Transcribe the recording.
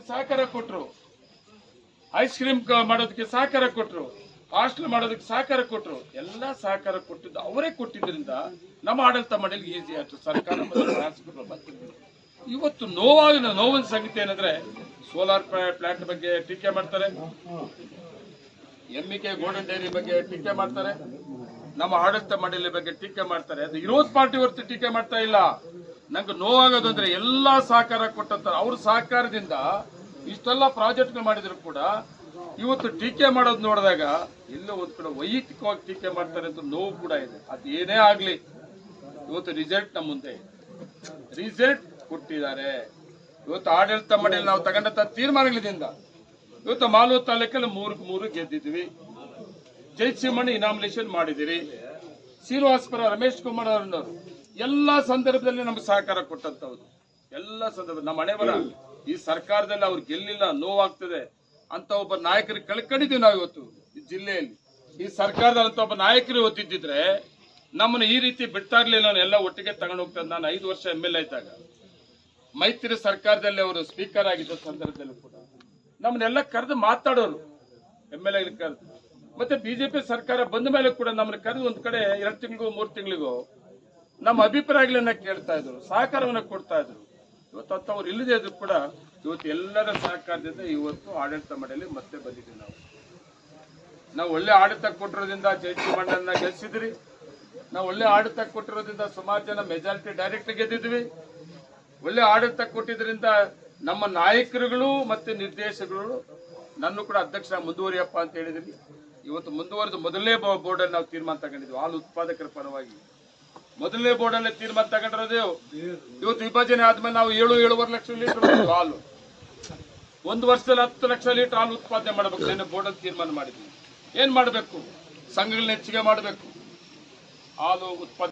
ಸಹಕಾರ ಕೊಟ್ಟರು, ice cream ಮಾಡೋದಕ್ಕೆ ಸಹಕಾರ ಕೊಟ್ಟರು, ಹಾಸ್ಟೆಲ್ ಮಾಡೋದಕ್ಕೆ ಸಹಕಾರ ಕೊಟ್ಟರು, ಎಲ್ಲ ಸಹಕಾರ ಕೊಟ್ಟಿದ್ದು ಅವರೇ ಕೊಟ್ಟಿದ್ದರಿಂದ ನಮ್ಮ ಆಡಳಿತ ಮಾಡಲು ಈಸಿ ಆಯ್ತು. ಸರ್ಕಾರ ಮತ್ತು ಶಾಸಕರು ಬಂದಿದ್ರು. ಇವತ್ತು ನೋವಿನ ಸಂಗತಿ ಏನಂದ್ರೆ ಸೋಲಾರ್ ಪ್ಲಾಂಟ್ ಬಗ್ಗೆ ಟೀಕೆ ಮಾಡ್ತಾರೆ, ಎಮ್ಮಿಕೆ ಗೋಲ್ಡನ್ ಡೈರಿ ಬಗ್ಗೆ ಟೀಕೆ ಮಾಡ್ತಾರೆ, ನಮ್ಮ ಆಡಳಿತ ಮಂಡಳಿ ಬಗ್ಗೆ ಟೀಕೆ ಮಾಡ್ತಾರೆ. ಅದು ವಿರೋಧ ಪಾರ್ಟಿ ಹೊರತು ಟೀಕೆ ಮಾಡ್ತಾ ಇಲ್ಲ. ನಂಗೆ ನೋವಾಗೋದು ಅಂದ್ರೆ ಎಲ್ಲಾ ಸಹಕಾರ ಕೊಟ್ಟಂತ ಅವ್ರ ಸಹಕಾರದಿಂದ ಇಷ್ಟೆಲ್ಲ ಪ್ರಾಜೆಕ್ಟ್ಗಳು ಮಾಡಿದ್ರು ಕೂಡ ಇವತ್ತು ಟೀಕೆ ಮಾಡೋದು ನೋಡಿದಾಗ ಎಲ್ಲೋ ಒಂದ್ ಕಡೆ ವೈಯಕ್ತಿಕವಾಗಿ ಟೀಕೆ ಮಾಡ್ತಾರೆ ಅಂತ ನೋವು ಕೂಡ ಇದೆ. ಅದು ಏನೇ ಆಗ್ಲಿ ಇವತ್ತು ರಿಸಲ್ಟ್ ನಮ್ಮ ಮುಂದೆ ರಿಸಲ್ಟ್ ಕೊಟ್ಟಿದ್ದಾರೆ. ಇವತ್ತು ಆಡಳಿತ ಮಂಡಳಿ ನಾವು ತಗೊಂಡಂತ ತೀರ್ಮಾನಗಳಿಂದ ಇವತ್ತು ಮಾಲೂರು ತಾಲೂಕಲ್ಲಿ 3-3 ಗೆದ್ದಿದ್ವಿ. ಜಯಸಿಂಹಣ್ಣ ಇನಾಮಿನೇಷನ್ ಮಾಡಿದಿರಿ, ಶ್ರೀನಿವಾಸಪುರ ರಮೇಶ್ ಕುಮಾರ್ ಅವರನ್ನವರು ಎಲ್ಲಾ ಸಂದರ್ಭದಲ್ಲಿ ನಮ್ಗೆ ಸಹಕಾರ ಕೊಟ್ಟಂತವ್ರು. ಎಲ್ಲ ಸಂದರ್ಭ ನಮ್ಮ ಹಣೆ ಬರ ಈ ಸರ್ಕಾರದಲ್ಲಿ ಅವ್ರು ಗೆಲ್ಲಿಲ್ಲ, ನೋವಾಗ್ತದೆ ಅಂತ ಒಬ್ಬ ನಾಯಕರಿಗೆ ಕಳ್ಕೊಂಡಿದ್ದೀವಿ ನಾವು ಇವತ್ತು ಈ ಜಿಲ್ಲೆಯಲ್ಲಿ. ಈ ಸರ್ಕಾರದಲ್ಲಿ ಒಬ್ಬ ನಾಯಕರು ಓದಿದ್ದಿದ್ರೆ ನಮ್ಮನ್ನ ಈ ರೀತಿ ಬಿಡ್ತಾ ಇರ್ಲಿಲ್ಲ. ನಾನು ಎಲ್ಲ ಒಟ್ಟಿಗೆ ತಗೊಂಡು ಹೋಗ್ತದೆ. ನಾನು 5 ವರ್ಷ MLA ಇದ್ದಾಗ ಮೈತ್ರಿ ಸರ್ಕಾರದಲ್ಲಿ ಅವರು ಸ್ಪೀಕರ್ ಆಗಿದ್ದ ಸಂದರ್ಭದಲ್ಲೂ ಕೂಡ ನಮ್ಮನ್ನೆಲ್ಲ ಕರೆದು ಮಾತಾಡೋರು, MLA ಕರೆದು. ಮತ್ತೆ ಬಿಜೆಪಿ ಸರ್ಕಾರ ಬಂದ ಮೇಲೆ ಕೂಡ ನಮ್ಮನ್ನ ಕರೆದು ಒಂದ್ ಕಡೆ 2 ತಿಂಗಳಿಗೂ 3 ತಿಂಗಳಿಗೂ ನಮ್ಮ ಅಭಿಪ್ರಾಯಗಳನ್ನ ಕೇಳ್ತಾ ಇದ್ರು, ಸಹಕಾರವನ್ನ ಕೊಡ್ತಾ ಇದ್ರು. ಇವತ್ತು ಅವ್ರು ಇಲ್ಲದೆ ಇದ್ರು ಕೂಡ ಇವತ್ತು ಎಲ್ಲರ ಸಹಕಾರದಿಂದ ಇವತ್ತು ಆಡಳಿತ ಮಂಡಳಿ ಮತ್ತೆ ಬಂದಿದ್ದೀವಿ. ನಾವು ಒಳ್ಳೆ ಆಡಳಿತ ಕೊಟ್ಟಿರೋದ್ರಿಂದ ಜಯಸಿಂಹಣ್ಣನ ಗೆಲ್ಸಿದ್ರಿ. ನಾವು ಒಳ್ಳೆ ಆಡಳಿತ ಕೊಟ್ಟಿರೋದ್ರಿಂದ ಸುಮಾರು ಜನ ಮೆಜಾರಿಟಿ ಡೈರೆಕ್ಟ್ ಗೆದ್ದಿದ್ವಿ. ಒಳ್ಳೆ ಆಡಳಿತ ಕೊಟ್ಟಿದ್ರಿಂದ ನಮ್ಮ ನಾಯಕರುಗಳು ಮತ್ತೆ ನಿರ್ದೇಶಕರು ನನ್ನ ಕೂಡ ಅಧ್ಯಕ್ಷ ಮುಂದುವರಿಯಪ್ಪ ಅಂತ ಹೇಳಿದ್ರಿ. ಇವತ್ತು ಮುಂದುವರೆದು ಮೊದಲನೇ ಬೋರ್ಡ್ ಅಲ್ಲಿ ನಾವು ತೀರ್ಮಾನ ತಗೊಂಡಿದ್ವಿ. ಹಾಲು ಉತ್ಪಾದಕರ ಪರವಾಗಿ ಮೊದಲನೇ ಬೋರ್ಡ್ ಅಲ್ಲಿ ತೀರ್ಮಾನ ತಗೊಂಡಿರೋದು. ಇವತ್ತು ವಿಭಜನೆ ಆದ್ಮೇಲೆ ನಾವು 7-7.5 ಲಕ್ಷ ಲೀಟರ್ ಹಾಲು, 1 ವರ್ಷದಲ್ಲಿ 10 ಲಕ್ಷ ಲೀಟರ್ ಹಾಲು ಉತ್ಪಾದನೆ ಮಾಡಬೇಕು. ನಾನು ಬೋರ್ಡ್ ಅಲ್ಲಿ ತೀರ್ಮಾನ ಮಾಡಿದ್ವಿ. ಏನ್ ಮಾಡಬೇಕು? ಸಂಘಗಳನ್ನ ಹೆಚ್ಚಿಗೆ ಮಾಡಬೇಕು, ಹಾಲು ಉತ್ಪಾದನೆ